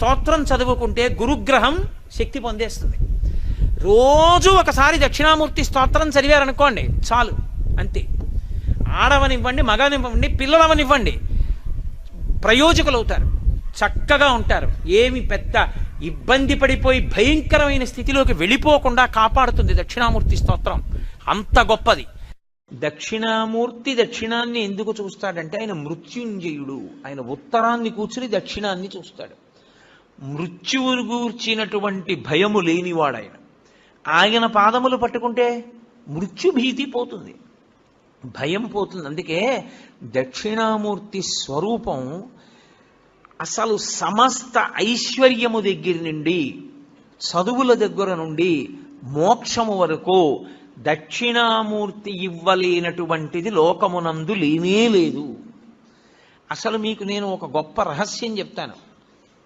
స్తోత్రం చదువుకుంటే గురుగ్రహం శక్తి పొందేస్తుంది. రోజు ఒకసారి దక్షిణామూర్తి స్తోత్రం చదివారనుకోండి చాలు, అంతే. ఆడవనివ్వండి, మగనివ్వండి, పిల్లలవనివ్వండి, ప్రయోజకులు అవుతారు, చక్కగా ఉంటారు. ఏమి పెద్ద ఇబ్బంది పడిపోయి భయంకరమైన స్థితిలోకి వెళ్ళిపోకుండా కాపాడుతుంది దక్షిణామూర్తి స్తోత్రం. అంత గొప్పది. దక్షిణామూర్తి దక్షిణాన్ని ఎందుకు చూస్తాడంటే ఆయన మృత్యుంజయుడు. ఆయన ఉత్తరాన్ని కూర్చుని దక్షిణాన్ని చూస్తాడు. మృత్యువును గూర్చినటువంటి భయము లేనివాడు ఆయన. ఆయన పాదములు పట్టుకుంటే మృత్యుభీతి పోతుంది, భయం పోతుంది. అందుకే దక్షిణామూర్తి స్వరూపం అసలు సమస్త ఐశ్వర్యము దగ్గర నుండి, చదువుల దగ్గర నుండి, మోక్షము వరకు దక్షిణామూర్తి ఇవ్వలేనటువంటిది లోకమునందు లేనే లేదు. అసలు మీకు నేను ఒక గొప్ప రహస్యం చెప్తాను.